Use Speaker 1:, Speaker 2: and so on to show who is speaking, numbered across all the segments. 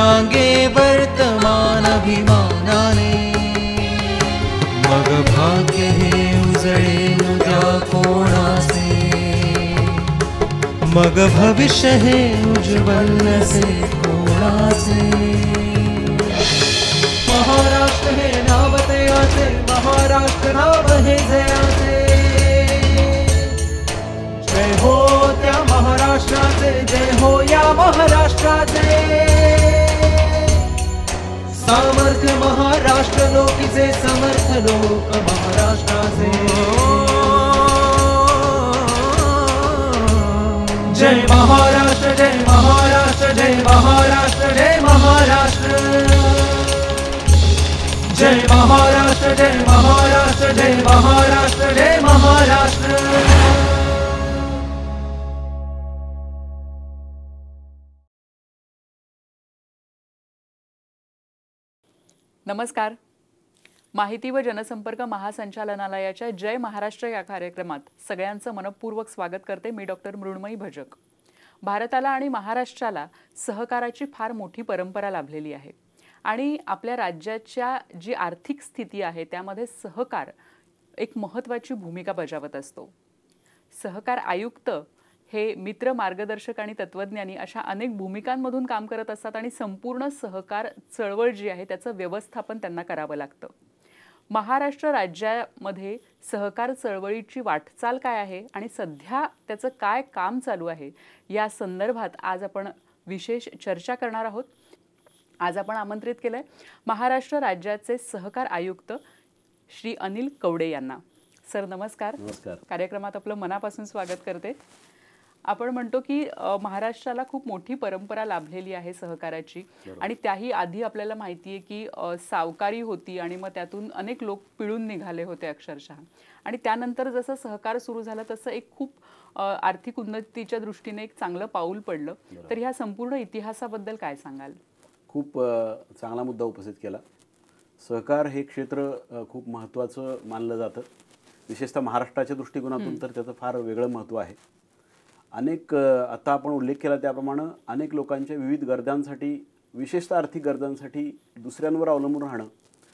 Speaker 1: लागे वर्तमान अभिमानाने, मग भाग्य हे उजळेल उद्या कोणाचे, मग भविष्य हे उज्ज्वल नसे कोणाचे। महाराष्ट्र हे नाव तयाचे, महाराष्ट्र नाव हे जयाचे, जय हो त्या महाराष्ट्राचे, जय हो या महाराष्ट्राचे। सामर्थ्य महाराष्ट्र लोकीचे, समर्थ लोक महाराष्ट्राचे। जय महाराष्ट्र, जय महाराष्ट्र, जय महाराष्ट्र, जय महाराष्ट्र। जय महाराष्ट्र, जय महाराष्ट्र, जय महाराष्ट्र, जय महाराष्ट्र।
Speaker 2: नमस्कार। माहिती व जनसंपर्क महासंचालनालयाच्या जय महाराष्ट्र या कार्यक्रमात सगळ्यांचं मनपूर्वक स्वागत करते मी डॉक्टर मृण्मयी भजक। भारताला आणि महाराष्ट्राला सहकाराची फार मोठी परंपरा लाभलेली आहे आणि आपल्या राज्याच्या जी आर्थिक स्थिती आहे त्यामध्ये सहकार एक महत्त्वाची भूमिका बजावत असतो। सहकार आयुक्त हे मित्र, मार्गदर्शक आणि तत्वज्ञानी अशा अनेक भूमिकांमधून काम करत असतात आणि संपूर्ण सहकार चळवळ जी आहे त्याचं व्यवस्थापन त्यांना करावं लागतं। महाराष्ट्र राज्यामध्ये सहकार चळवळीची वाटचाल काय आहे आणि सध्या त्याचं काय काम चालू आहे या संदर्भात आज आपण विशेष चर्चा करणार आहोत। आज आपण आमंत्रित केलंय महाराष्ट्र राज्याचे सहकार आयुक्त श्री अनिल कवडे यांना। सर नमस्कार।
Speaker 3: नमस्कार।
Speaker 2: कार्यक्रमात आपलं मनापासून स्वागत करते। आपण म्हणतो की महाराष्ट्राला खूप मोठी परंपरा लाभलेली आहे सहकाराची आणि त्याही आधी आपल्याला माहिती आहे की सावकारी होती आणि मग त्यातून अनेक लोक पिळून निघाले होते अक्षरशः आणि त्यानंतर जसं सहकार सुरू झालं तसं एक खूप आर्थिक उन्नतीच्या दृष्टीने एक चांगलं पाऊल पडलं। तर ह्या संपूर्ण इतिहासाबद्दल काय सांगाल?
Speaker 3: खूप चांगला मुद्दा उपस्थित केला। सहकार हे क्षेत्र खूप महत्त्वाचं मानलं जातं, विशेषतः महाराष्ट्राच्या दृष्टिकोनातून तर त्याचं फार वेगळं महत्त्व आहे। अनेक आता आपण उल्लेख केला त्याप्रमाणे अनेक लोकांच्या विविध गरजांसाठी, विशेषतः आर्थिक गरजांसाठी दुसऱ्यांवर अवलंबून राहणं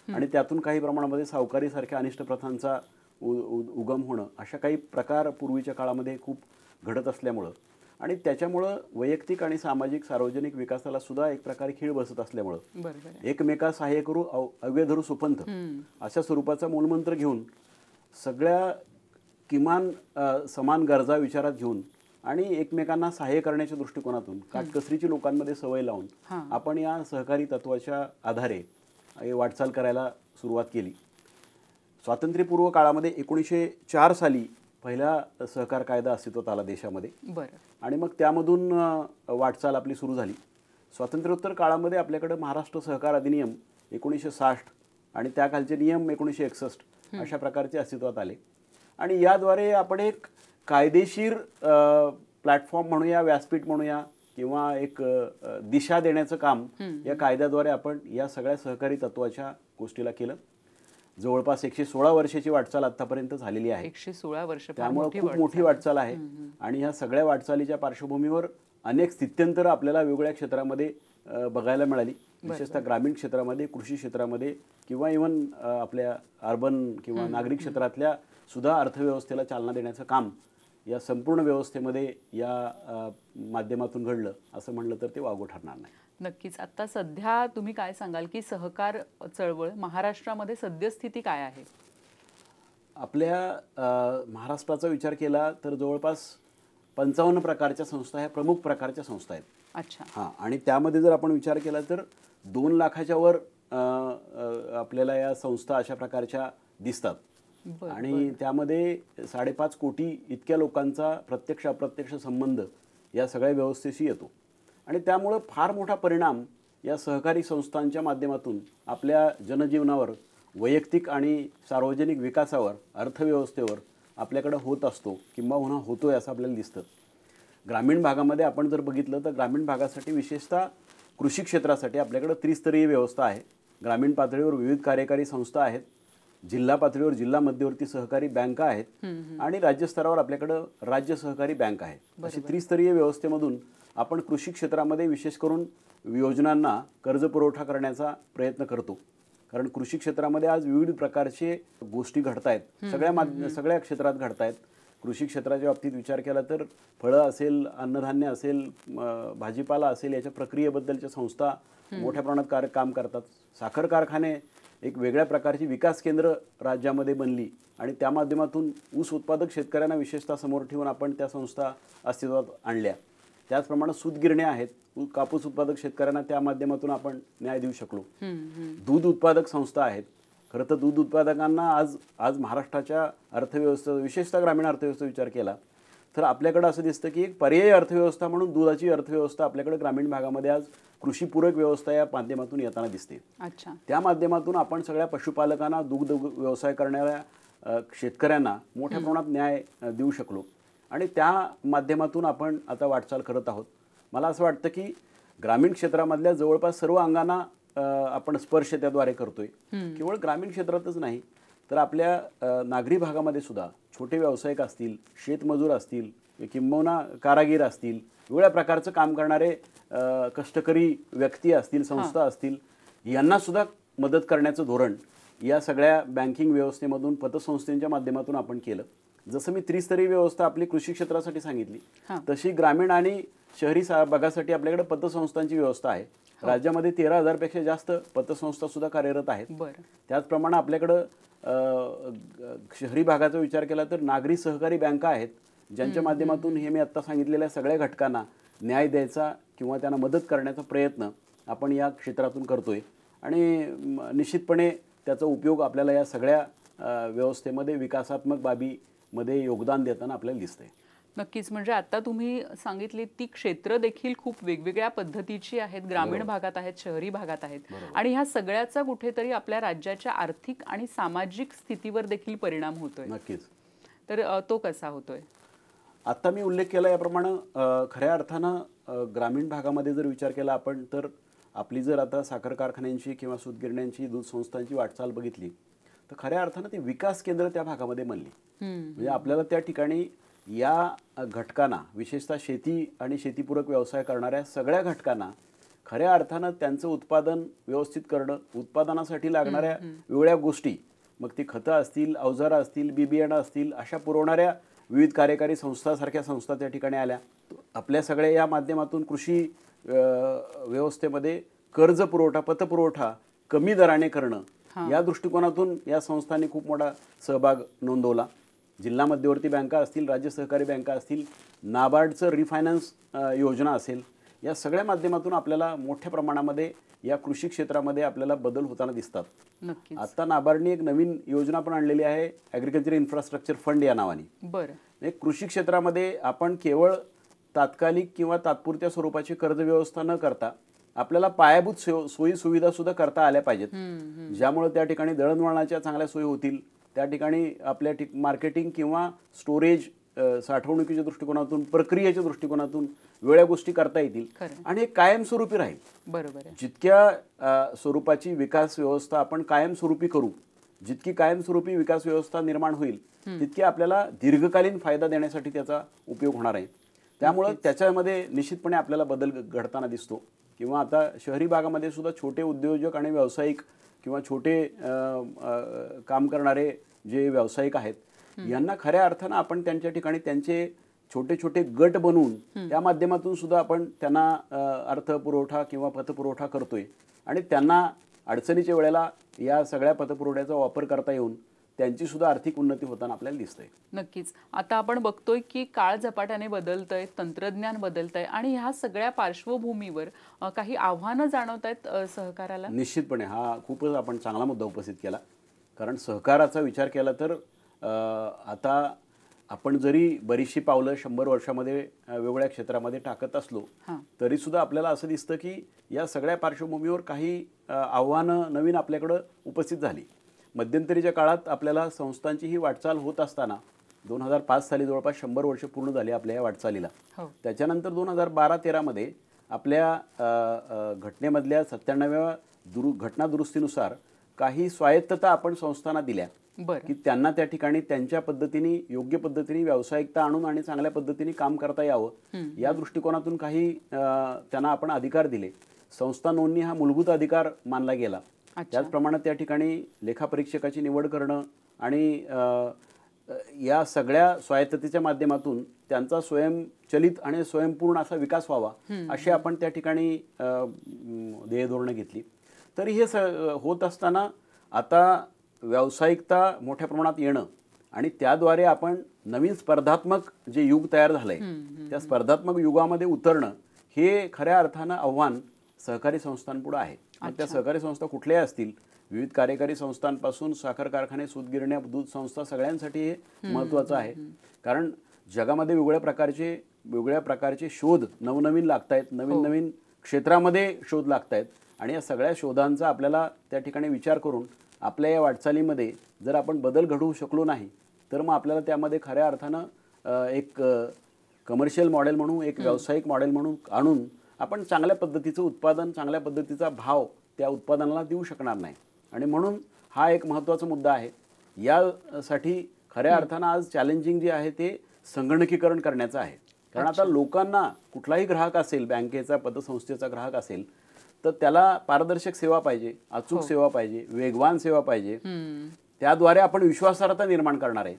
Speaker 3: आणि त्यातून काही प्रमाणामध्ये सावकारीसारख्या अनिष्ट प्रथांचा उगम होणं अशा काही प्रकार पूर्वीच्या काळामध्ये खूप घडत असल्यामुळं आणि त्याच्यामुळं वैयक्तिक आणि सामाजिक सार्वजनिक विकासाला सुद्धा एक प्रकारे खीळ बसत असल्यामुळं एकमेका सहाय्य करू अव्यय धरू सुपंथ अशा स्वरूपाचा मूलमंत्र घेऊन सगळ्या किमान समान गरजा विचारात घेऊन आणि एकमेकांना सहाय्य करण्याच्या दृष्टिकोनातून काटकसरीची लोकांमध्ये सवय लावून आपण या सहकारी तत्वाच्या आधारे वाटचाल करायला सुरुवात केली। स्वातंत्र्यपूर्व काळामध्ये 1904 साली पहिला सहकार कायदा अस्तित्वात आला देशामध्ये आणि मग त्यामधून वाटचाल आपली सुरू झाली। स्वातंत्र्योत्तर काळामध्ये आपल्याकडे महाराष्ट्र सहकार अधिनियम 1960 आणि त्याखालचे नियम 1961 अशा प्रकारचे अस्तित्वात आले आणि याद्वारे आपण एक कायदेशीर प्लॅटफॉर्म म्हणूया, व्यासपीठ म्हणूया किंवा एक दिशा देण्याचं काम या कायद्याद्वारे आपण या सगळ्या सहकारी तत्वाच्या गोष्टीला केलं। जवळपास 116 वर्षाची वाटचाल आतापर्यंत झालेली आहे।
Speaker 2: 116 वर्ष
Speaker 3: त्यामुळे खूप मोठी वाटचाल आहे आणि ह्या सगळ्या वाटचालीच्या पार्श्वभूमीवर अनेक स्थित्यंतर आपल्याला वेगवेगळ्या क्षेत्रामध्ये बघायला मिळाली, विशेषतः ग्रामीण क्षेत्रामध्ये, कृषी क्षेत्रामध्ये किंवा इव्हन आपल्या अर्बन किंवा नागरिक क्षेत्रातल्या सुद्धा अर्थव्यवस्थेला चालना देण्याचं काम या संपूर्ण व्यवस्थेमध्ये या माध्यमातून घडलं असं म्हणलं तर ते वावगं ठरणार नाही।
Speaker 2: नक्कीच। आता सध्या तुम्ही काय सांगाल की सहकार चळवळ महाराष्ट्रामध्ये सद्यस्थिती काय आहे?
Speaker 3: आपल्या महाराष्ट्राचा विचार केला तर जवळपास 55 प्रकारच्या संस्था ह्या प्रमुख प्रकारच्या संस्था आहेत।
Speaker 2: अच्छा।
Speaker 3: हां, आणि त्यामध्ये जर आपण विचार केला तर 2 लाखाच्या वर आपल्याला या संस्था अशा प्रकारच्या दिसतात आणि त्यामध्ये 5.5 कोटी इतक्या लोकांचा प्रत्यक्ष अप्रत्यक्ष संबंध या सगळ्या व्यवस्थेशी येतो आणि त्यामुळे फार मोठा परिणाम या सहकारी संस्थांच्या माध्यमातून आपल्या जनजीवनावर, वैयक्तिक आणि सार्वजनिक विकासावर, अर्थव्यवस्थेवर आपल्याकडे होत असतो किंवा होतोय असं आपल्याला दिसतं। ग्रामीण भागामध्ये आपण जर बघितलं तर ग्रामीण भागासाठी विशेषतः कृषी क्षेत्रासाठी आपल्याकडे त्रिस्तरीय व्यवस्था आहे। ग्रामीण पातळीवर विविध कार्यकारी संस्था आहेत जिल्हा पातळीवर जिल्हा मध्यवर्ती सहकारी बँका आहेत आणि राज्यस्तरावर आपल्याकडं राज्य सहकारी बँक आहे. अशी त्रिस्तरीय व्यवस्थेमधून आपण कृषी क्षेत्रामध्ये विशेष करून योजनांना कर्ज पुरवठा करण्याचा प्रयत्न करतो. कारण कृषी क्षेत्रामध्ये आज विविध प्रकारचे गोष्टी घडत आहेत, सगळ्या क्षेत्रात घडत आहेत. कृषी क्षेत्राच्या बाबतीत विचार केला तर फळं असेल, अन्नधान्य असेल, भाजीपाला असेल, याच्या प्रक्रियेबद्दलच्या संस्था मोठ्या प्रमाणात काम करतात. साखर कारखाने एक वेगळ्या प्रकारची विकास केंद्र राज्यामध्ये बनली आणि त्या माध्यमातून ऊस उत्पादक शेतकऱ्यांना विशेषतः समोर ठेवून आपण त्या संस्था अस्तित्वात आणल्या. त्याचप्रमाणे सूतगिरण्या आहेत, कापूस उत्पादक शेतकऱ्यांना त्या माध्यमातून आपण न्याय देऊ शकलो. दूध उत्पादक संस्था आहेत. खरं तर दूध उत्पादकांना आज महाराष्ट्राच्या अर्थव्यवस्था, विशेषतः ग्रामीण अर्थव्यवस्था विचार केला तर आपल्याकडे असं दिसतं की एक पर्यायी अर्थव्यवस्था म्हणून दुधाची अर्थव्यवस्था आपल्याकडे ग्रामीण भागामध्ये आज कृषीपूरक व्यवस्था या माध्यमातून येताना दिसते. त्या माध्यमातून आपण सगळ्या पशुपालकांना, दुग्ध व्यवसाय करणाऱ्या शेतकऱ्यांना मोठ्या प्रमाणात न्याय देऊ शकलो आणि त्या माध्यमातून आपण आता वाटचाल करत आहोत. मला असं वाटतं की ग्रामीण क्षेत्रामधल्या जवळपास सर्व अंगांना आपण स्पर्श त्याद्वारे करतोय. केवळ ग्रामीण क्षेत्रातच नाही तर आपल्या नागरी भागामध्ये सुद्धा छोटे व्यावसायिक असतील, शेतमजूर असतील, किंबहुना कारागीर असतील, वेगळ्या प्रकारचं काम करणारे कष्टकरी व्यक्ती असतील, संस्था असतील, यांना सुद्धा मदत करण्याचं धोरण या सगळ्या बँकिंग व्यवस्थेमधून पतसंस्थेच्या माध्यमातून आपण केलं. जसं मी त्रिस्तरीय व्यवस्था आपली कृषी क्षेत्रासाठी सांगितली तशी ग्रामीण आणि शहरी भागासाठी आपल्याकडे पतसंस्थांची व्यवस्था आहे. राज्यामध्ये 13,000 पेक्षा जास्त पतसंस्था सुद्धा कार्यरत आहेत. त्याचप्रमाणे आपल्याकडं शहरी भागाचा विचार केला तर नागरी सहकारी बँका आहेत, ज्यांच्या माध्यमातून हे मी आत्ता सांगितलेल्या सगळ्या घटकांना न्याय द्यायचा किंवा त्यांना मदत करण्याचा प्रयत्न आपण या क्षेत्रातून करतोय आणि निश्चितपणे त्याचा उपयोग आपल्याला या सगळ्या व्यवस्थेमध्ये विकासात्मक बाबीमध्ये योगदान देताना आपल्याला दिसतंय.
Speaker 2: नक्कीच. म्हणजे आता तुम्ही सांगितली ती क्षेत्र देखील खूप वेगवेगळ्या पद्धतीची आहेत, ग्रामीण भागात आहेत, शहरी भागात आहेत आणि ह्या सगळ्याचा कुठेतरी आपल्या राज्याच्या आर्थिक आणि सामाजिक स्थितीवर देखील परिणाम होतोय.
Speaker 3: नक्कीच.
Speaker 2: तर तो कसा होतोय?
Speaker 3: आता मी उल्लेख केला याप्रमाणे खऱ्या अर्थानं ग्रामीण भागामध्ये जर विचार केला आपण तर आपली जर आता साखर कारखान्यांची किंवा सूतगिरण्यांची, दूध संस्थांची वाटचाल बघितली तर खऱ्या अर्थानं ती विकास केंद्र त्या भागामध्ये बनली. म्हणजे आपल्याला त्या ठिकाणी या घटकांना, विशेषतः शेती आणि शेतीपूरक व्यवसाय करणाऱ्या सगळ्या घटकांना खऱ्या अर्थानं त्यांचं उत्पादन व्यवस्थित करणं, उत्पादनासाठी लागणाऱ्या वेगळ्या गोष्टी, मग ती खतं असतील, अवजारं असतील, बियाणं असतील, अशा पुरवणाऱ्या विविध कार्यकारी संस्थासारख्या संस्था त्या ठिकाणी आल्या. आपल्या सगळ्या या माध्यमातून कृषी व्यवस्थेमध्ये कर्ज पुरवठा, पतपुरवठा कमी दराने करणं या दृष्टिकोनातून या संस्थांनी खूप मोठा सहभाग नोंदवला. जिल्हा मध्यवर्ती बँका असतील, राज्य सहकारी बँका असतील, नाबार्डचं रिफायनान्स योजना असेल, या सगळ्या माध्यमातून आपल्याला मोठ्या प्रमाणामध्ये या कृषी क्षेत्रामध्ये आपल्याला बदल होताना दिसतात.
Speaker 2: नक्कीच.
Speaker 3: आता नाबार्डने एक नवीन योजना पण आणलेली आहे, ॲग्रिकल्चर इन्फ्रास्ट्रक्चर फंड या नावाने.
Speaker 2: बरं.
Speaker 3: कृषी क्षेत्रामध्ये आपण केवळ तात्कालिक किंवा तात्पुरत्या स्वरूपाची कर्ज व्यवस्था न करता आपल्याला पायाभूत सोयी सुविधा सुद्धा करता आल्या पाहिजेत, ज्यामुळे त्या ठिकाणी दळणवळणाच्या चांगल्या सोयी होतील. त्या ठिकाणी आपल्या मार्केटिंग किंवा स्टोरेज, साठवणुकीच्या दृष्टिकोनातून, प्रक्रियेच्या दृष्टिकोनातून वेगळ्या गोष्टी करता येतील आणि हे कायमस्वरूपी राहील.
Speaker 2: बरोबर.
Speaker 3: जितक्या स्वरूपाची विकास व्यवस्था आपण कायमस्वरूपी करू, जितकी कायमस्वरूपी विकास व्यवस्था निर्माण होईल तितकी आपल्याला दीर्घकालीन फायदा देण्यासाठी त्याचा उपयोग होणार आहे. त्यामुळं त्याच्यामध्ये निश्चितपणे आपल्याला बदल घडताना दिसतो. किंवा आता शहरी भागामध्ये सुद्धा छोटे उद्योजक आणि व्यावसायिक किंवा छोटे काम करणारे जे व्यावसायिक आहेत, यांना खऱ्या अर्थानं आपण त्यांच्या ठिकाणी त्यांचे छोटे छोटे गट बनवून त्या माध्यमातून सुद्धा आपण त्यांना अर्थपुरवठा किंवा पतपुरवठा करतोय आणि त्यांना अडचणीच्या वेळेला या सगळ्या पतपुरवठ्याचा वापर करता येऊन त्यांची सुद्धा आर्थिक उन्नती होताना आपल्याला दिसतंय.
Speaker 2: नक्कीच. आता आपण बघतोय की काळ झपाट्याने बदलतंय, तंत्रज्ञान बदलतंय आणि ह्या सगळ्या पार्श्वभूमीवर काही आव्हानं जाणवत आहेत सहकाराला?
Speaker 3: निश्चितपणे हा खूपच आपण चांगला मुद्दा उपस्थित केला. कारण सहकाराचा विचार केला तर आता आपण जरी बरीचशी पावलं 100 वर्षामध्ये वेगवेगळ्या क्षेत्रामध्ये टाकत असलो तरी सुद्धा आपल्याला असं दिसतं की या सगळ्या पार्श्वभूमीवर काही आव्हानं नवीन आपल्याकडं उपस्थित झाली. मध्यंतरीच्या काळात आपल्याला संस्थांची ही वाटचाल होत असताना 2005 साली जवळपास 100 वर्ष पूर्ण झाली आपल्या या वाटचालीला. त्याच्यानंतर 2012-13 मध्ये आपल्या घटनेमधल्या 97व्या घटना दुरुस्तीनुसार काही स्वायत्तता आपण संस्थांना दिल्या
Speaker 2: बरं.
Speaker 3: की त्यांना त्या ठिकाणी त्यांच्या पद्धतीने योग्य पद्धतीने व्यावसायिकता आणून आणि चांगल्या पद्धतीने काम करता यावं या दृष्टिकोनातून काही त्यांना आपण अधिकार दिले. संस्था नोंदणी हा मूलभूत अधिकार मानला गेला. त्याचप्रमाणे त्या ठिकाणी लेखापरीक्षकाची निवड करणं आणि या सगळ्या स्वायत्ततेच्या माध्यमातून त्यांचा स्वयंचलित आणि स्वयंपूर्ण असा विकास व्हावा अशी आपण त्या ठिकाणी ध्येय धोरणं घेतली. तरी हे होत असताना आता व्यावसायिकता मोठ्या प्रमाणात येणं आणि त्याद्वारे आपण नवीन स्पर्धात्मक जे युग तयार झालंय त्या स्पर्धात्मक युगामध्ये उतरणं हे खऱ्या अर्थानं आव्हान सहकारी संस्थांपुढे आहे. त्या सहकारी संस्था कुठल्याही असतील, विविध कार्यकारी संस्थांपासून साखर कारखाने, सूतगिरण्या, दूध संस्था सगळ्यांसाठी हे महत्त्वाचं आहे. कारण जगामध्ये वेगवेगळ्या प्रकारचे शोध नवनवीन लागतायत, नवीन क्षेत्रामध्ये शोध लागतायत आणि या सगळ्या शोधांचा आपल्याला त्या ठिकाणी विचार करून आपल्या या वाटचालीमध्ये जर आपण बदल घडवू शकलो नाही तर मग आपल्याला त्यामध्ये खऱ्या अर्थानं एक कमर्शियल मॉडेल म्हणून, एक व्यावसायिक मॉडेल म्हणून आणून आपण चांगल्या पद्धतीचं उत्पादन, चांगल्या पद्धतीचा भाव त्या उत्पादनाला देऊ शकणार नाही. आणि म्हणून हा एक महत्त्वाचा मुद्दा आहे. यासाठी खऱ्या अर्थानं आज चॅलेंजिंग जे आहे ते संगणकीकरण करण्याचं आहे. कारण आता लोकांना कुठलाही ग्राहक असेल, बँकेचा, पतसंस्थेचा ग्राहक असेल तर त्याला पारदर्शक सेवा पाहिजे, अचूक सेवा पाहिजे, वेगवान सेवा पाहिजे. त्याद्वारे आपण विश्वासार्हता निर्माण करणार आहे.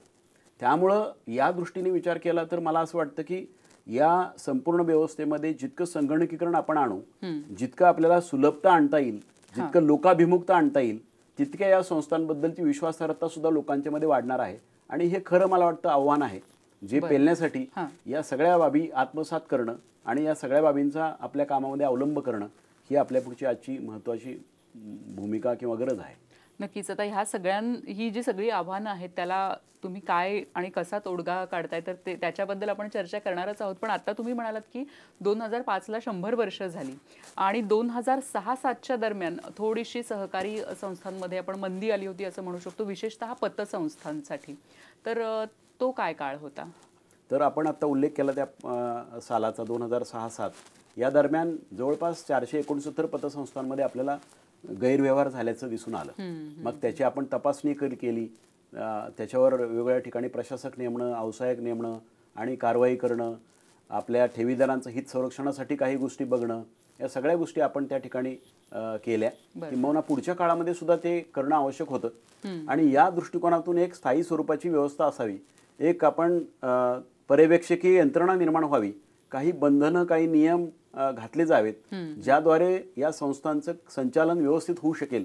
Speaker 3: त्यामुळं या दृष्टीने विचार केला तर मला असं वाटतं की या संपूर्ण व्यवस्थेमध्ये जितकं संगणकीकरण आपण आणू, जितकं आपल्याला सुलभता आणता येईल, जितकं लोकाभिमुखता आणता येईल, तितक्या या संस्थांबद्दलची विश्वासार्हता सुद्धा लोकांच्या मध्ये वाढणार आहे. आणि हे खरं मला वाटतं आव्हान आहे जे पेलण्यासाठी या सगळ्या बाबी आत्मसात करणं आणि या सगळ्या बाबींचा आपल्या कामामध्ये अवलंब करणं ही आपल्या पुढची आजची महत्त्वाची भूमिका किंवा गरज आहे.
Speaker 2: नक्कीच. आता ह्या ही जी सगळी आव्हानं आहेत त्याला तुम्ही काय आणि कसा तोडगा काढताय तर त्याच्याबद्दल आपण चर्चा करणारच आहोत. पण आता तुम्ही म्हणालात की 2005ला 100 वर्ष झाली आणि 2006-07च्या दरम्यान थोडीशी सहकारी संस्थांमध्ये आपण मंदी आली होती असं म्हणू शकतो, विशेषतः पतसंस्थांसाठी. तर तो काय काळ होता?
Speaker 3: तर आपण आता उल्लेख केला त्या सालाचा 2006-07 या दरम्यान जवळपास 469 पतसंस्थांमध्ये आपल्याला गैरव्यवहार झाल्याचं दिसून आलं. मग त्याची आपण तपासणी केली, त्याच्यावर वेगवेगळ्या ठिकाणी प्रशासक नेमणं, व्यावसायिक नेमणं आणि कारवाई करणं, आपल्या ठेवीदारांचं हित संरक्षणासाठी काही गोष्टी बघणं, या सगळ्या गोष्टी आपण त्या ठिकाणी केल्या. किंबहुना पुढच्या काळामध्ये सुद्धा ते करणं आवश्यक होतं. आणि या दृष्टिकोनातून एक स्थायी स्वरूपाची व्यवस्था असावी, एक आपण पर्यवेक्षकीय यंत्रणा निर्माण व्हावी, काही बंधनं, काही नियम घातले जावेत ज्याद्वारे या संस्थांचं संचालन व्यवस्थित होऊ शकेल.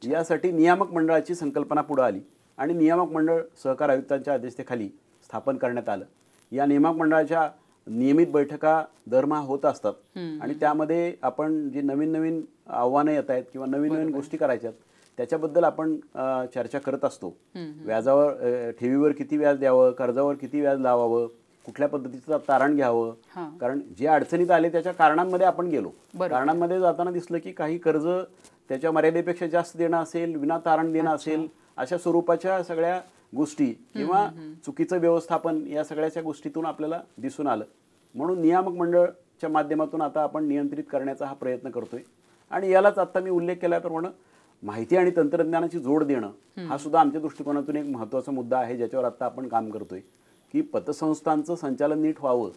Speaker 3: यासाठी नियामक मंडळाची संकल्पना पुढे आली आणि नियामक मंडळ सहकार आयुक्तांच्या अध्यक्षतेखाली स्थापन करण्यात आलं. या नियामक मंडळाच्या नियमित बैठका दरमहा होत असतात आणि त्यामध्ये आपण जी नवीन आव्हानं येत आहेत किंवा नवीन गोष्टी करायच्यात त्याच्याबद्दल आपण चर्चा करत असतो. व्याजावर, ठेवीवर किती व्याज द्यावं, कर्जावर किती व्याज लावावं, कुठल्या पद्धतीचं तारण घ्यावं. कारण जे अडचणीत आले त्याच्या कारणांमध्ये आपण गेलो. कारणांमध्ये जाताना दिसलं की काही कर्ज त्याच्या मर्यादेपेक्षा जास्त देणं असेल, विना तारण देणं असेल, अशा स्वरूपाच्या सगळ्या गोष्टी किंवा चुकीचं व्यवस्थापन या सगळ्याच्या गोष्टीतून आपल्याला दिसून आलं. म्हणून नियामक मंडळच्या माध्यमातून आता आपण नियंत्रित करण्याचा हा प्रयत्न करतोय. आणि यालाच आता मी उल्लेख केल्याप्रमाणे माहिती आणि तंत्रज्ञानाची जोड देणं हा सुद्धा आमच्या दृष्टिकोनातून एक महत्त्वाचा मुद्दा आहे ज्याच्यावर आता आपण काम करतोय की पतसंस्थांचं संचालन नीट व्हावं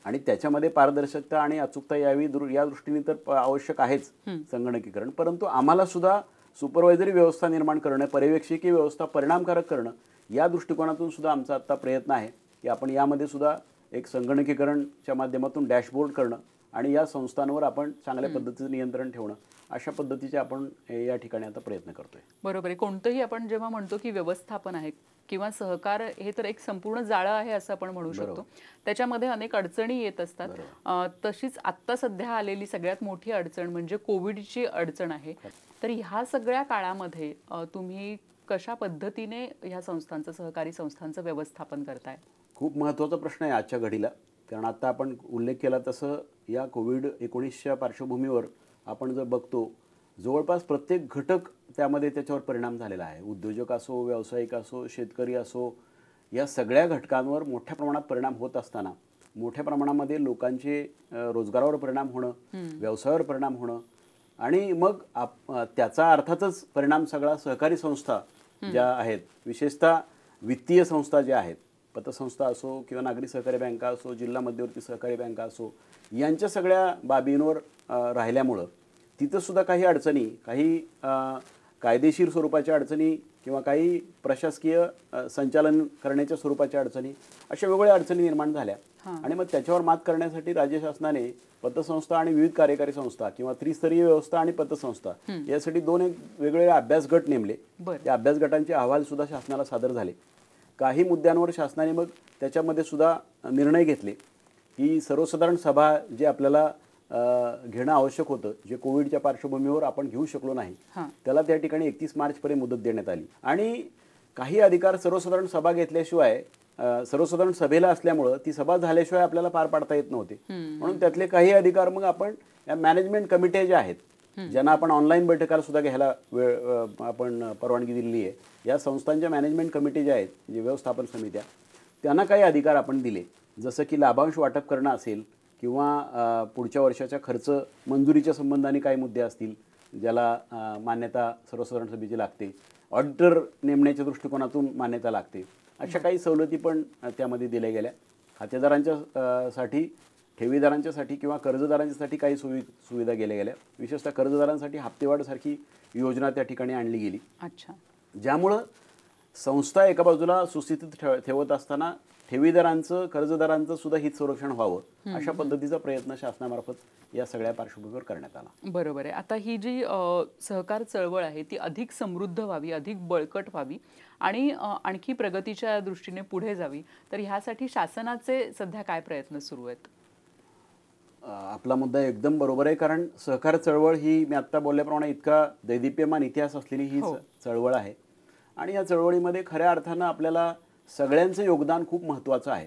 Speaker 3: आणि त्याच्यामध्ये पारदर्शकता आणि अचूकता यावी या दृष्टीने तर आवश्यक आहेच संगणकीकरण. परंतु आम्हाला सुद्धा सुपरवायझरी व्यवस्था निर्माण करणं, पर्यवेक्षकीय व्यवस्था परिणामकारक करणं या दृष्टिकोनातून सुद्धा आमचा आता प्रयत्न आहे की आपण यामध्ये सुद्धा एक संगणकीकरणच्या माध्यमातून डॅशबोर्ड करणं आणि या संस्थांवर आपण चांगल्या पद्धतीचं नियंत्रण ठेवणं अशा पद्धतीचे आपण या ठिकाणी आता प्रयत्न करतोय.
Speaker 2: बरोबर आहे. कोणतंही आपण जेव्हा म्हणतो की व्यवस्थापन आहे किंवा सहकार हे तर एक संपूर्ण जाळं आहे असं आपण म्हणू शकतो. त्याच्यामध्ये अनेक अडचणी येत असतात. तशीच आत्ता सध्या आलेली सगळ्यात मोठी अडचण म्हणजे कोविडची अडचण आहे. तर ह्या सगळ्या काळामध्ये तुम्ही कशा पद्धतीने ह्या संस्थांचं, सहकारी संस्थांचं व्यवस्थापन करताय?
Speaker 3: खूप महत्त्वाचा प्रश्न आहे आजच्या घडीला. कारण आता आपण उल्लेख केला तसं या कोविड-19च्या पार्श्वभूमीवर आपण जर बघतो जवळपास प्रत्येक घटक त्यामध्ये त्याच्यावर परिणाम झालेला आहे. उद्योजक असो, व्यावसायिक असो, शेतकरी असो, या सगळ्या घटकांवर मोठ्या प्रमाणात परिणाम होत असताना मोठ्या प्रमाणामध्ये लोकांचे रोजगारावर परिणाम होणं, व्यवसायावर परिणाम होणं आणि मग त्याचा अर्थातच परिणाम सगळा सहकारी संस्था ज्या आहेत, विशेषतः वित्तीय संस्था ज्या आहेत, पतसंस्था असो किंवा नागरी सहकारी बँका असो, जिल्हा मध्यवर्ती सहकारी बँका असो, यांच्या सगळ्या बाबींवर राहिल्यामुळं तिथं सुद्धा काही अडचणी, काही कायदेशीर स्वरूपाच्या अडचणी किंवा काही प्रशासकीय संचालन करण्याच्या स्वरूपाच्या अडचणी, अशा वेगवेगळ्या अडचणी निर्माण झाल्या. आणि मग त्याच्यावर मात करण्यासाठी राज्य शासनाने पतसंस्था आणि विविध कार्यकारी संस्था किंवा त्रिस्तरीय व्यवस्था आणि पतसंस्था यासाठी 2 वेगवेगळे अभ्यास गट नेमले. त्या अभ्यास गटांचे अहवाल सुद्धा शासनाला सादर झाले. काही मुद्द्यांवर शासनाने मग त्याच्यामध्ये सुद्धा निर्णय घेतले की सर्वसाधारण सभा जे आपल्याला घेणं आवश्यक होतं, जे कोविडच्या पार्श्वभूमीवर आपण घेऊ शकलो नाही, त्याला त्या ठिकाणी 31 मार्चपर्यंत मुदत देण्यात आली. आणि काही अधिकार सर्वसाधारण सभा घेतल्याशिवाय, सर्वसाधारण सभेला असल्यामुळं ती सभा झाल्याशिवाय आपल्याला पार पाडता येत नव्हते. म्हणून त्यातले काही अधिकार मग आपण या मॅनेजमेंट कमिट्या ज्या आहेत, ज्यांना आपण ऑनलाईन बैठकाला सुद्धा घ्यायला आपण परवानगी दिलेली आहे, या संस्थांच्या मॅनेजमेंट कमिटी ज्या आहेत, जे व्यवस्थापन समित्या, त्यांना काही अधिकार आपण दिले. जसं की लाभांश वाटप करणं असेल किंवा पुढच्या वर्षाच्या खर्च मंजुरीच्या संबंधाने काही मुद्दे असतील ज्याला मान्यता सर्वसाधारण सभेची लागते, ऑडिटर नेमण्याच्या दृष्टिकोनातून मान्यता लागते, अशा काही सवलती पण त्यामध्ये दिल्या गेल्या. खातेदारांच्यासाठी, ठेवीदारांच्यासाठी किंवा कर्जदारांच्यासाठी काही सुविधा केल्या गेल्या. विशेषतः कर्जदारांसाठी हप्तेवाढसारखी योजना त्या ठिकाणी आणली गेली. अच्छा. ज्यामुळं संस्था एका बाजूला सुस्थितीत ठेवत असताना ठेवीदारांचं, कर्जदारांचं सुद्धा हित संरक्षण व्हावं, अशा पद्धतीचा प्रयत्न शासनामार्फत या सगळ्या पार्श्वभूमीवर करण्यात आला.
Speaker 2: बरोबर आहे. आता ही जी सहकार चळवळ आहे ती अधिक समृद्ध व्हावी, अधिक बळकट व्हावी आणि आणखी प्रगतीच्या दृष्टीने पुढे जावी, तर ह्यासाठी शासनाचे सध्या काय प्रयत्न सुरू आहेत?
Speaker 3: आपला मुद्दा एकदम बरोबर आहे. कारण सहकार चळवळ ही मी आत्ता बोलल्याप्रमाणे इतका दैदिप्यमान इतिहास असलेली ही चळवळ आहे. आणि या चळवळीमध्ये खऱ्या अर्थानं आपल्याला सगळ्यांचं योगदान खूप महत्त्वाचं आहे.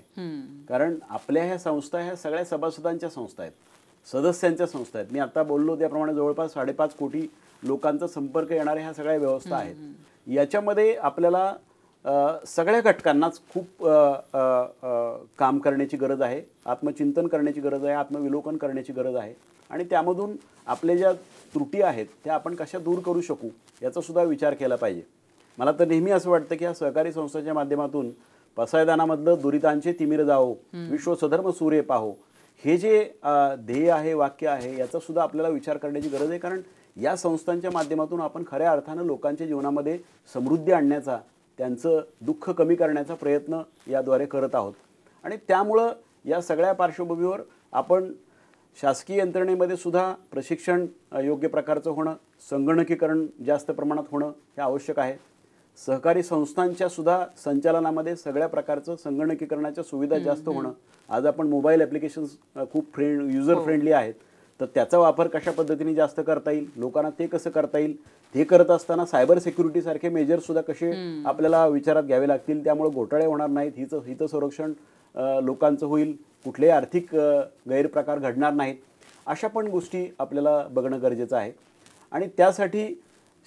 Speaker 3: कारण आपल्या ह्या संस्था ह्या सगळ्या सभासदांच्या संस्था आहेत, सदस्यांच्या संस्था आहेत. मी आता बोललो त्याप्रमाणे जवळपास 5.5 कोटी लोकांचा संपर्क येणाऱ्या ह्या सगळ्या व्यवस्था आहेत. याच्यामध्ये आपल्याला सगळ्या घटकांनाच खूप काम करण्याची गरज आहे, आत्मचिंतन करण्याची गरज आहे, आत्मविलोकन करण्याची गरज आहे. आणि त्यामधून आपल्या ज्या त्रुटी आहेत त्या आपण कशा दूर करू शकू याचा सुद्धा विचार केला पाहिजे. मला तर नेहमी असं वाटतं की या सहकारी संस्थांच्या माध्यमातून पसायदानामधलं दुरितांचे तिमिर जाओ, विश्व सधर्म सूर्य पाहो, हे जे ध्येय आहे, वाक्य आहे, याचा सुद्धा आपल्याला विचार करण्याची गरज आहे. कारण या संस्थांच्या माध्यमातून आपण खऱ्या अर्थानं लोकांच्या जीवनामध्ये समृद्धी आणण्याचा, त्यांचं दुःख कमी करण्याचा प्रयत्न याद्वारे करत आहोत. आणि त्यामुळं या सगळ्या पार्श्वभूमीवर आपण शासकीय यंत्रणेमध्ये सुद्धा प्रशिक्षण योग्य प्रकारचं होणं, संगणकीकरण जास्त प्रमाणात होणं हे आवश्यक आहे. सहकारी संस्थांच्या सुद्धा संचालनामध्ये सगळ्या प्रकारचं संगणकीकरणाच्या सुविधा जास्त होणं. आज आपण मोबाईल ॲप्लिकेशन्स खूप युजर फ्रेंडली आहेत, तर त्याचा वापर कशा पद्धतीने जास्त करता येईल, लोकांना ते कसं करता येईल, हे करत असताना सायबर सिक्युरिटीसारखे मेजर्ससुद्धा कसे आपल्याला विचारात घ्यावे लागतील, त्यामुळे घोटाळे होणार नाहीत, हित संरक्षण लोकांचं होईल, कुठलेही आर्थिक गैरप्रकार घडणार नाहीत, अशा पण गोष्टी आपल्याला बघणं गरजेचं आहे. आणि त्यासाठी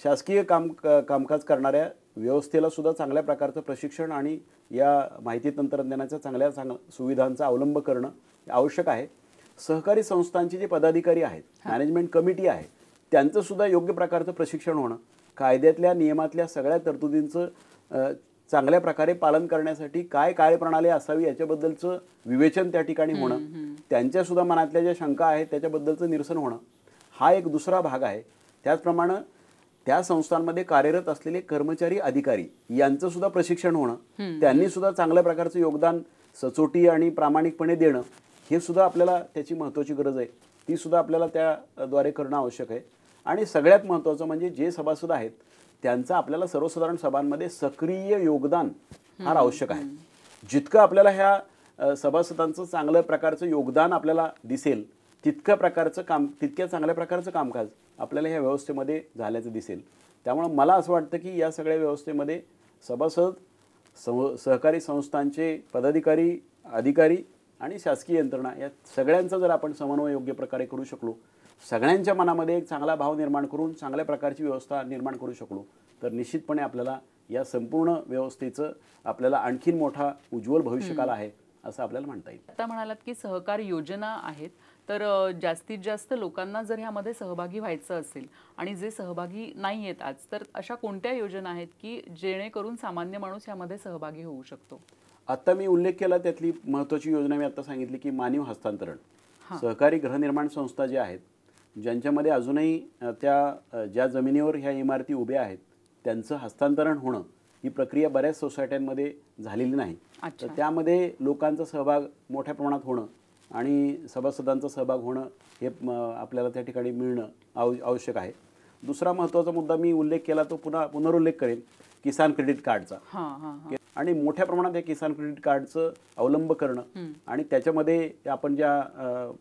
Speaker 3: शासकीय कामकाज करणाऱ्या व्यवस्थेला सुद्धा चांगल्या प्रकारचं प्रशिक्षण आणि या माहिती तंत्रज्ञानाच्या चांगल्या सुविधांचा अवलंब करणं आवश्यक आहे. सहकारी संस्थांचे जे पदाधिकारी आहेत, मॅनेजमेंट कमिटी आहे, त्यांचं सुद्धा योग्य प्रकारचं प्रशिक्षण होणं, कायद्यातल्या नियमातल्या सगळ्या तरतुदींचं चांगल्या प्रकारे पालन करण्यासाठी काय कार्यप्रणाली असावी याच्याबद्दलचं विवेचन त्या ठिकाणी होणं, त्यांच्यासुद्धा मनातल्या ज्या शंका आहेत त्याच्याबद्दलचं निरसन होणं, हा एक दुसरा भाग आहे. त्याचप्रमाणे त्या संस्थांमध्ये कार्यरत असलेले कर्मचारी, अधिकारी यांचं सुद्धा प्रशिक्षण होणं, त्यांनी सुद्धा चांगल्या प्रकारचं योगदान सचोटी आणि प्रामाणिकपणे देणं, हे सुद्धा आपल्याला त्याची महत्त्वाची गरज आहे. ती सुद्धा आपल्याला त्याद्वारे करणं आवश्यक आहे. आणि सगळ्यात महत्त्वाचं म्हणजे जे सभासद आहेत त्यांचं आपल्याला सर्वसाधारण सभांमध्ये सक्रिय योगदान फार आवश्यक आहे. जितकं आपल्याला ह्या सभासदांचं चांगल्या प्रकारचं योगदान आपल्याला दिसेल तितक्या चांगल्या प्रकारचं कामकाज आपल्याला ह्या व्यवस्थेमध्ये झाल्याचं दिसेल. त्यामुळं मला असं वाटतं की या सगळ्या व्यवस्थेमध्ये सभासद, सहकारी संस्थांचे पदाधिकारी, अधिकारी आणि शासकीय यंत्रणा या सगळ्यांचा जर आपण समन्वय योग्य प्रकारे करू शकलो, सगळ्यांच्या मनामध्ये एक चांगला भाव निर्माण करून चांगल्या प्रकारची व्यवस्था निर्माण करू शकलो, तर निश्चितपणे आपल्याला या संपूर्ण व्यवस्थेचं आपल्याला आणखीन मोठा उज्ज्वल भविष्यकाल आहे असं आपल्याला म्हणता येईल.
Speaker 2: आता म्हणालात की सहकार योजना आहेत, तर जास्तीत जास्त लोकांना जर ह्यामध्ये सहभागी व्हायचं असेल आणि जे सहभागी नाही आहेत आज, तर अशा कोणत्या योजना आहेत की जेणेकरून सामान्य माणूस ह्यामध्ये सहभागी होऊ शकतो?
Speaker 3: आत्ता मी उल्लेख केला त्यातली महत्त्वाची योजना मी आता सांगितली की मानवी हस्तांतरण. सहकारी गृहनिर्माण संस्था ज्या आहेत, ज्यांच्यामध्ये अजूनही ज्या जमिनीवर ह्या इमारती उभ्या आहेत त्यांचं हस्तांतरण होणं, ही प्रक्रिया बऱ्याच सोसायट्यांमध्ये झालेली नाही. तर त्यामध्ये लोकांचा सहभाग मोठ्या प्रमाणात होणं आणि सभासदांचा सहभाग होणं हे आपल्याला त्या ठिकाणी मिळणं आवश्यक आहे. दुसरा महत्त्वाचा मुद्दा मी उल्लेख केला तो पुनरुल्लेख करेन, किसान क्रेडिट कार्डचा. आणि मोठ्या प्रमाणात या किसान क्रेडिट कार्डचं अवलंब करणं आणि त्याच्यामध्ये आपण ज्या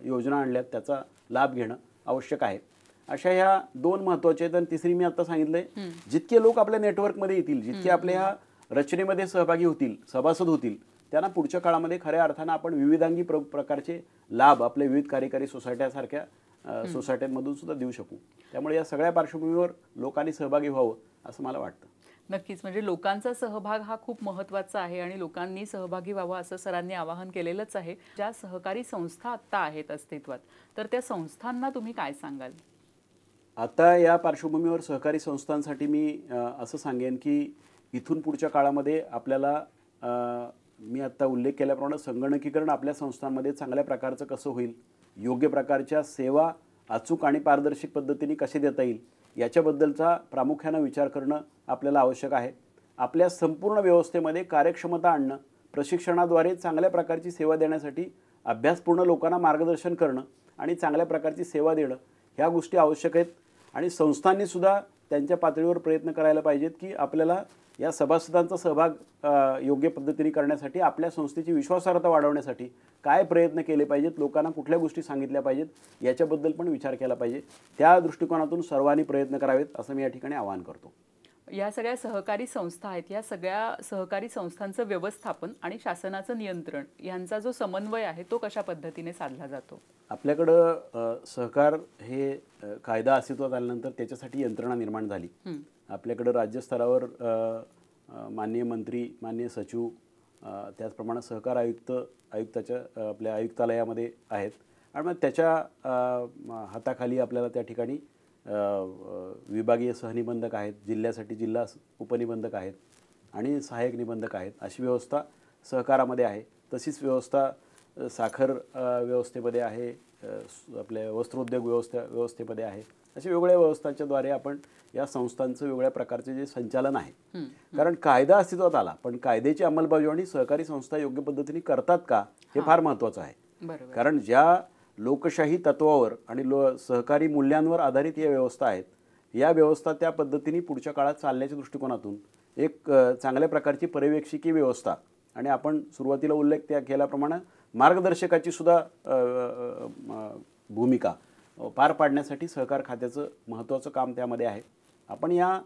Speaker 3: योजना आणल्यात त्याचा लाभ घेणं आवश्यक आहे. अशा ह्या दोन महत्त्वाच्या आहेत. आणि तिसरी मी आता सांगितलंय, जितके लोक आपल्या नेटवर्कमध्ये येतील, जितके आपल्या ह्या रचनेमध्ये सहभागी होतील, सभासद होतील, त्यांना पुढच्या काळामध्ये खऱ्या अर्थानं आपण विविधांगी प्रकारचे लाभ आपल्या विविध कार्यकारी सोसायट्यासारख्या सोसायट्यांमधून सुद्धा देऊ शकू. त्यामुळे या सगळ्या पार्श्वभूमीवर लोकांनी सहभागी व्हावं असं मला वाटतं.
Speaker 2: नक्कीच, म्हणजे लोकांचा सहभाग हा खूप महत्त्वाचा आहे आणि लोकांनी सहभागी व्हावं असं सरांनी आवाहन केलेलंच आहे. ज्या सहकारी संस्था आत्ता आहेत अस्तित्वात, तर त्या संस्थांना तुम्ही काय सांगाल?
Speaker 3: आता या पार्श्वभूमीवर सहकारी संस्थांसाठी मी असं सांगेन की इथून पुढच्या काळामध्ये आपल्याला मी आत्ता उल्लेख केल्याप्रमाणे संगणकीकरण आपल्या संस्थांमध्ये चांगल्या प्रकारचं कसं होईल, योग्य प्रकारच्या सेवा अचूक आणि पारदर्शक पद्धतीने कसे देता येईल याच्याबद्दलचा प्रामुख्यानं विचार करणं आपल्याला आवश्यक आहे. आपल्या संपूर्ण व्यवस्थेमध्ये कार्यक्षमता आणणं, प्रशिक्षणाद्वारे चांगल्या प्रकारची सेवा देण्यासाठी अभ्यासपूर्ण लोकांना मार्गदर्शन करणं आणि चांगल्या प्रकारची सेवा देणं ह्या गोष्टी आवश्यक आहेत. आणि संस्थांनीसुद्धा त्यांच्या पातळीवर प्रयत्न करायला पाहिजेत की आपल्याला या सभासदांचा सहभाग योग्य पद्धतीने करण्यासाठी, आपल्या संस्थेची विश्वासार्हता वाढवण्यासाठी काय प्रयत्न केले पाहिजेत, लोकांना कुठल्या गोष्टी सांगितल्या पाहिजेत याच्याबद्दल पण विचार केला पाहिजे. त्या दृष्टिकोनातून सर्वांनी प्रयत्न करावेत असं मी या ठिकाणी आवाहन करतो.
Speaker 2: या सगळ्या सहकारी संस्था आहेत, या सगळ्या सहकारी संस्थांचं व्यवस्थापन आणि शासनाचं नियंत्रण यांचा जो समन्वय आहे तो कशा पद्धतीने साधला जातो?
Speaker 3: आपल्याकडं सहकार हे कायदा अस्तित्वात आल्यानंतर त्याच्यासाठी यंत्रणा निर्माण झाली. आपल्याकडं राज्यस्तरावर माननीय मंत्री, माननीय सचिव, त्याचप्रमाणे सहकार आयुक्ताच्या आपल्या आयुक्तालयामध्ये आहेत. आणि मग त्याच्या हाताखाली आपल्याला त्या ठिकाणी विभागीय सहनिबंधक आहेत, जिल्ह्यासाठी जिल्हा उपनिबंधक आहेत आणि सहाय्यक निबंधक आहेत. अशी व्यवस्था सहकारामध्ये आहे. तशीच व्यवस्था साखर व्यवस्थेमध्ये आहे, आपल्या वस्त्रोद्योग व्यवस्थेमध्ये आहे. अशा वेगवेगळ्या व्यवस्थांच्याद्वारे आपण या संस्थांचं वेगळ्या प्रकारचे जे संचालन आहे, कारण कायदा अस्तित्वात आला पण कायद्याची अंमलबजावणी सहकारी संस्था योग्य पद्धतीने करतात का हे फार महत्त्वाचं आहे. कारण ज्या लोकशाही तत्वावर आणि सहकारी मूल्यांवर आधारित या व्यवस्था आहेत, या व्यवस्था त्या पद्धतीने पुढच्या काळात चालण्याच्या दृष्टिकोनातून एक चांगल्या प्रकारची पर्यवेक्षकी व्यवस्था आणि आपण सुरुवातीला उल्लेख त्या केल्याप्रमाणे मार्गदर्शकाची सुद्धा भूमिका पार पाडण्यासाठी सहकार खात्याचं महत्त्वाचं काम त्यामध्ये आहे. आपण या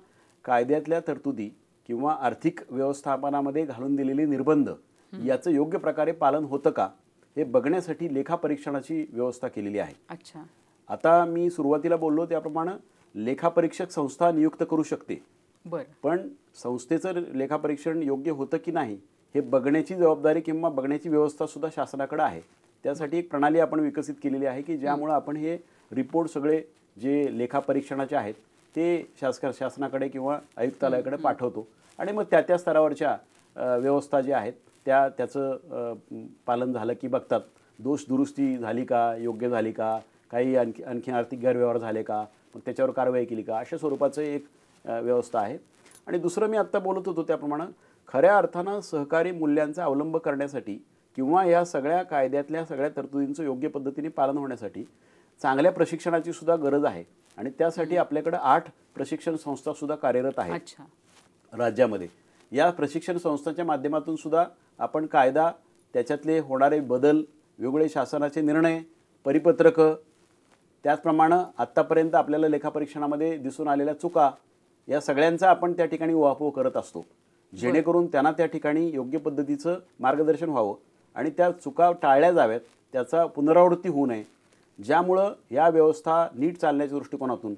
Speaker 3: कायद्यातल्या तरतुदी किंवा आर्थिक व्यवस्थापनामध्ये घालून दिलेले निर्बंध याचं योग्य प्रकारे पालन होतं का हे बघण्यासाठी लेखापरीक्षणाची व्यवस्था केलेली आहे.
Speaker 2: अच्छा,
Speaker 3: आता मी सुरुवातीला बोललो त्याप्रमाणे लेखापरीक्षक संस्था नियुक्त करू शकते. पण संस्थेचं लेखापरीक्षण योग्य होतं की नाही हे बघण्याची जबाबदारी किंवा बघण्याची व्यवस्था सुद्धा शासनाकडे आहे. त्यासाठी एक प्रणाली आपण विकसित केलेली आहे की ज्यामुळे आपण हे रिपोर्ट सगळे जे लेखापरीक्षणाचे आहेत ते शासनाकडे किंवा आयुक्तालयाकडे पाठवतो आणि मग त्या स्तरावरच्या व्यवस्था ज्या आहेत त्याचं पालन झालं की बघतात, दोष दुरुस्ती झाली का, योग्य झाली का, काही आणखी आर्थिक गैरव्यवहार झाले का, मग त्याच्यावर कारवाई केली का, अशा स्वरूपाचं एक व्यवस्था आहे. आणि दुसरं मी आत्ता बोलत होतो त्याप्रमाणे खऱ्या अर्थानं सहकारी मूल्यांचा अवलंब करण्यासाठी किंवा या सगळ्या कायद्यातल्या सगळ्या तरतुदींचं योग्य पद्धतीने पालन होण्यासाठी चांगल्या प्रशिक्षणाची सुद्धा गरज आहे. आणि त्यासाठी आपल्याकडे 8 प्रशिक्षण संस्थासुद्धा कार्यरत आहेत राज्यामध्ये. या प्रशिक्षण संस्थांच्या माध्यमातून सुद्धा आपण कायदा, त्याच्यातले होणारे बदल, वेगवेगळे शासनाचे निर्णय, परिपत्रकं, त्याचप्रमाणे आत्तापर्यंत आपल्याला लेखापरीक्षणामध्ये दिसून आलेल्या चुका या सगळ्यांचा आपण त्या ठिकाणी उहापोह करत असतो, जेणेकरून त्यांना त्या ठिकाणी योग्य पद्धतीचं मार्गदर्शन व्हावं आणि त्या चुका टाळल्या जाव्यात, त्याचा पुनरावृत्ती होऊ नये, ज्यामुळं या व्यवस्था नीट चालण्याच्या दृष्टिकोनातून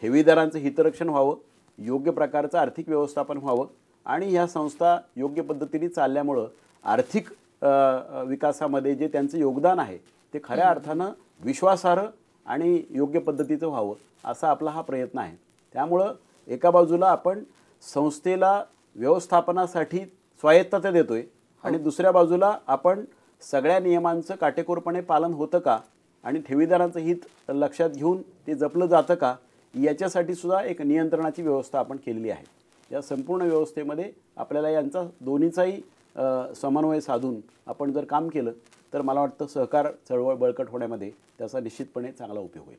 Speaker 3: ठेवीदारांचं हितरक्षण व्हावं, योग्य प्रकारचं आर्थिक व्यवस्थापन व्हावं आणि ह्या संस्था योग्य पद्धतीने चालल्यामुळं आर्थिक विकासामध्ये जे त्यांचं योगदान आहे ते खऱ्या अर्थानं विश्वासार्ह आणि योग्य पद्धतीचं व्हावं असा आपला हा प्रयत्न आहे. त्यामुळं एका बाजूला आपण संस्थेला व्यवस्थापनासाठी स्वायत्तता देतोय आणि दुसऱ्या बाजूला आपण सगळ्या नियमांचं काटेकोरपणे पालन होतं का आणि ठेवीदारांचं हित लक्षात घेऊन ते जपलं जातं का याच्यासाठी सुद्धा एक नियंत्रणाची व्यवस्था आपण केलेली आहे. या संपूर्ण व्यवस्थेमध्ये आपल्याला यांचा दोन्हीचाही समन्वय साधून आपण जर काम केलं तर मला वाटतं सहकार चळवळ बळकट होण्यामध्ये त्याचा निश्चितपणे चांगला उपयोग होईल.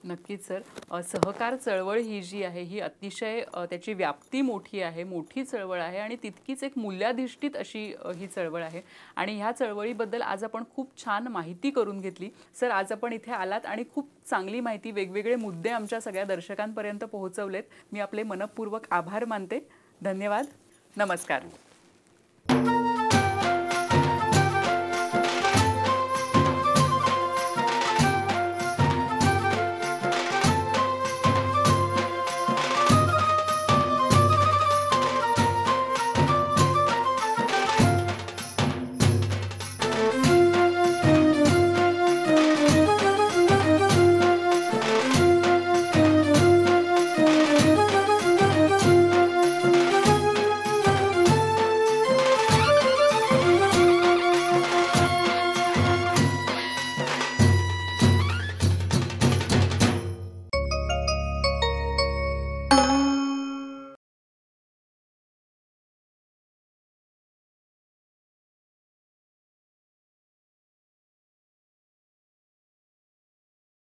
Speaker 2: नक्कीच सर. सहकार चळवळ ही जी आहे ही अतिशय त्याची व्याप्ती मोठी आहे, मोठी चळवळ आहे आणि तितकीच एक मूल्याधिष्ठित अशी ही चळवळ आहे आणि ह्या चळवळीबद्दल आज आपण खूप छान माहिती करून घेतली. सर, आज आपण इथे आलात आणि खूप चांगली माहिती, वेगवेगळे मुद्दे आमच्या सगळ्या दर्शकांपर्यंत पोहोचवलेत. मी आपले मनपूर्वक आभार मानते. धन्यवाद. नमस्कार.